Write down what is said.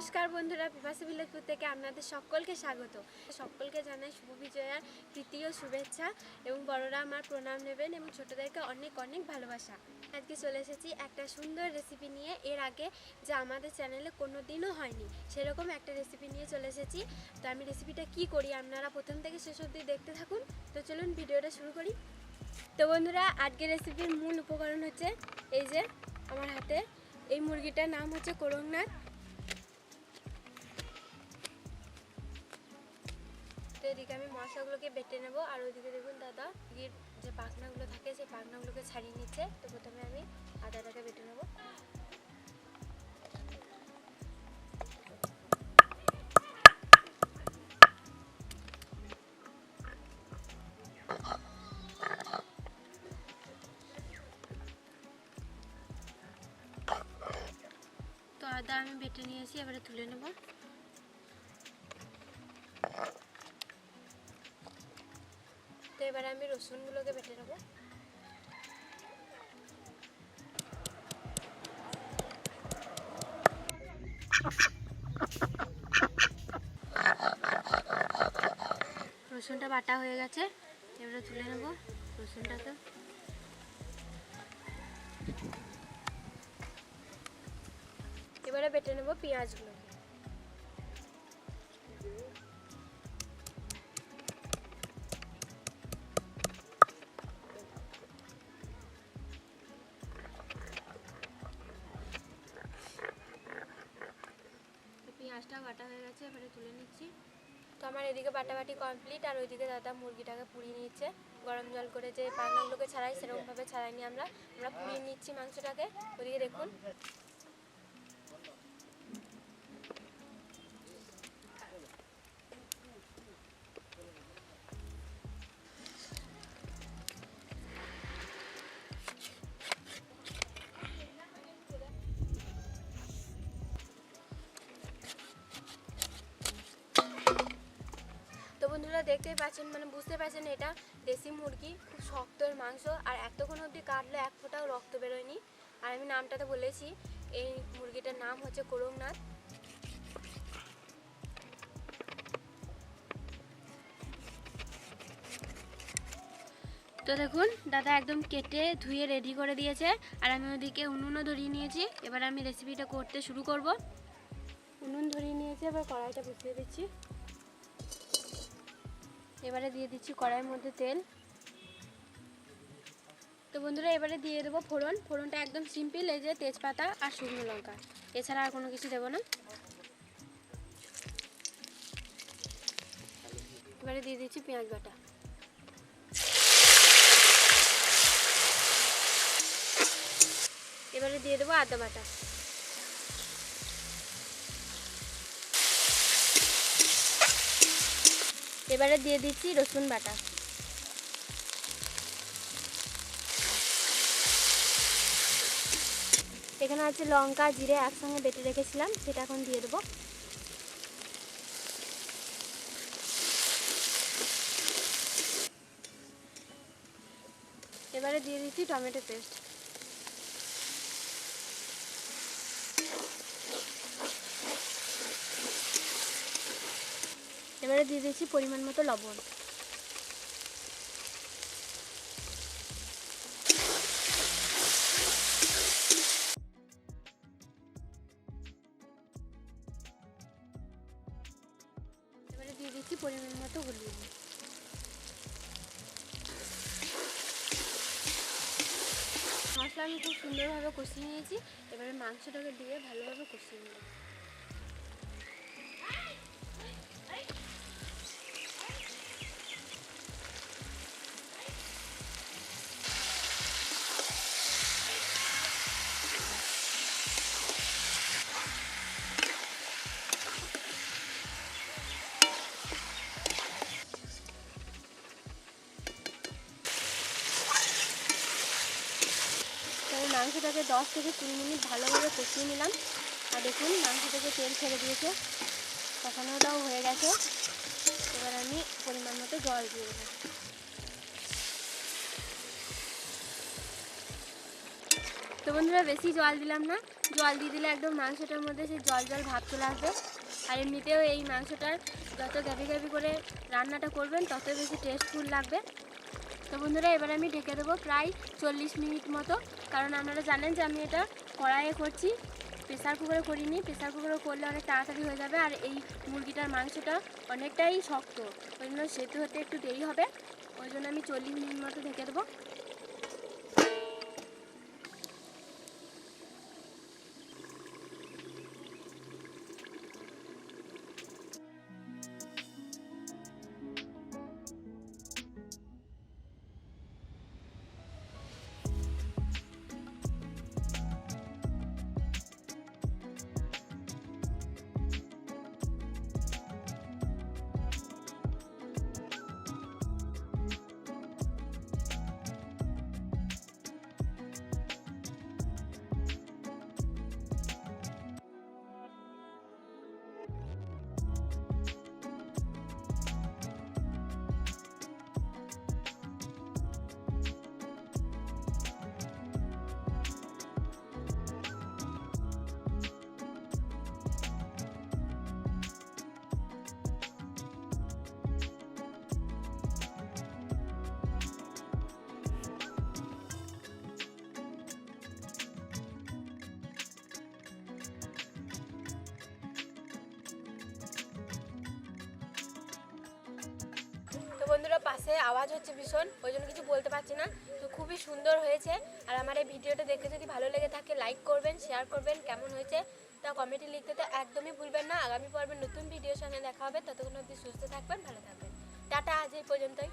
নমস্কার বন্ধুরা, পিপাসা ভিলেজপুর থেকে আপনাদের সকলকে স্বাগত। সকলকে জানাই শুভ বিজয়ার প্রীতি ও শুভেচ্ছা এবং বড়রা আমার প্রণাম নেবেন এবং ছোটদেরকে অনেক অনেক ভালোবাসা। আজকে চলে এসেছি একটা সুন্দর রেসিপি নিয়ে। এর আগে যা আমাদের চ্যানেলে কোনো দিনও হয়নি সেরকম একটা রেসিপি নিয়ে চলে এসেছি। তো আমি রেসিপিটা কি করি আপনারা প্রথম থেকে শেষ অবধি দেখতে থাকুন। তো চলুন ভিডিওটা শুরু করি। তো বন্ধুরা, আজকের রেসিপির মূল উপকরণ হচ্ছে এই যে আমার হাতে এই মুরগিটার নাম হচ্ছে করকন। তো এদিকে আমি মশলাগুলোকে বেটে নেব, আর ওইদিকে দেখুন দাদা মুরগির যে পাখনাগুলো থাকে সেই পাখনাগুলোকে ছাড়িয়ে নিচ্ছে। তো প্রথমে আমি আদাটাকে বেটে নেব। তো আদা আমি বেটে নিয়েছি, এবারে তুলে নেব। তো এবারে আমি রসুনগুলোকে বেটে নেব। রসুনটা বাটা হয়ে গেছে, এবারে তুলে নেব রসুনটাকে। এবারে বেটে নেব পেঁয়াজগুলো। পেঁয়াজটা বাটা হয়ে গেছে, এবারে তুলে নিচ্ছি। তো আমার এদিকে বাটাবাটি কমপ্লিট, আর ওইদিকে দাদা মুরগিটাকে পুড়িয়ে নিচ্ছে। গরম জল করে যে পাখনাগুলোকে ছাড়াই সেরকমভাবে ছাড়াইনি, আমরা পুড়িয়ে নিচ্ছি মাংসটাকে। ওদিকে দেখুন। তো বন্ধুরা, দেখতেই পাচ্ছেন, বুঝতে পারছেন এটা দেশি মুরগি, খুব শক্তর মাংস, আর এতক্ষণ অবধি কাটলে এক ফোঁটাও রক্ত বেরোয়নি। আর আমি নামটা তো বলেছি, এই মুরগিটার নাম হচ্ছে করকন। তো দেখুন দাদা একদম কেটে ধুয়ে রেডি করে দিয়েছে, আর আমি ওদিকে উনুনও ধরিয়ে নিয়েছি। এবার আমি রেসিপিটা করতে শুরু করব। উনুন ধরিয়ে নিয়েছি, এবার কড়াইটা বসিয়ে দিচ্ছি। এবারে দিয়ে দিচ্ছি কড়াইয়ের মধ্যে তেল। তো বন্ধুরা, এবারে দিয়ে দেবো ফোড়ন। ফোড়নটা একদম সিম্পল, এই যে তেজপাতা আর শুকনো লঙ্কা, এছাড়া আর কোনো কিছু দেবো না। এবারে দিয়ে দিচ্ছি পেঁয়াজ বাটা। এবারে দিয়ে দেবো আদা বাটা। এবারে দিয়ে দিচ্ছি রসুন বাটা। এখানে আছে লঙ্কা জিরে একসঙ্গে বেটে রেখেছিলাম, সেটা এখন দিয়ে দেবো। এবারে দিয়ে দিচ্ছি টমেটো পেস্ট। এবারে দিয়ে দিচ্ছি পরিমাণ মতো লবণ। এবারে দিয়ে দিচ্ছি পরিমাণ মতো হলুদ। মশলা আমি খুব সুন্দরভাবে কষিয়ে নিয়েছি, এবারে মাংসটাকে দিয়ে ভালোভাবে কষিয়ে নিলাম। মাংসটাকে 10 থেকে 20 মিনিট ভালোভাবে কষিয়ে নিলাম, আর দেখুন মাংস থেকে তেল ছেড়ে দিয়েছে, কষানোটাও হয়ে গেছে। এবার আমি পরিমাণ মতো জল দিয়ে দেবো। তো বন্ধুরা বেশি জল দিলাম না, জল দিয়ে দিলে একদম মাংসটার মধ্যে সেই জল জল ভাব চলে আসবে। আর এমনিতেও এই মাংসটার যত গ্যাবি গ্যাবি করে রান্নাটা করবেন তত বেশি টেস্টফুল লাগবে। তো বন্ধুরা এবার আমি ঢেকে দেবো প্রায় 40 মিনিট মতো, কারণ আপনারা জানেন যে আমি এটা কড়াইয়ে করছি, প্রেসার কুকারে করিনি। প্রেসার কুকারে করলে অনেক তাড়াতাড়ি হয়ে যাবে, আর এই মুরগিটার মাংসটা অনেকটাই শক্ত, ওই জন্য সেদ্ধ হতে একটু দেরি হবে। ওই জন্য আমি 40 মিনিট মতো ঢেকে দেবো। তো বন্ধুরা পাশে আওয়াজ হচ্ছে ভীষণ, ওই জন্য কিছু বলতে পারছি না। তো খুবই সুন্দর হয়েছে। আর আমার এই ভিডিওটা দেখতে যদি ভালো লেগে থাকে লাইক করবেন, শেয়ার করবেন, কেমন হয়েছে তা কমেন্টে লিখতে তো একদমই ভুলবেন না। আগামী পর্বে নতুন ভিডিওর সঙ্গে দেখা হবে, ততক্ষণ অবধি সুস্থ থাকবেন, ভালো থাকবেন। টাটা, আজ এই পর্যন্তই।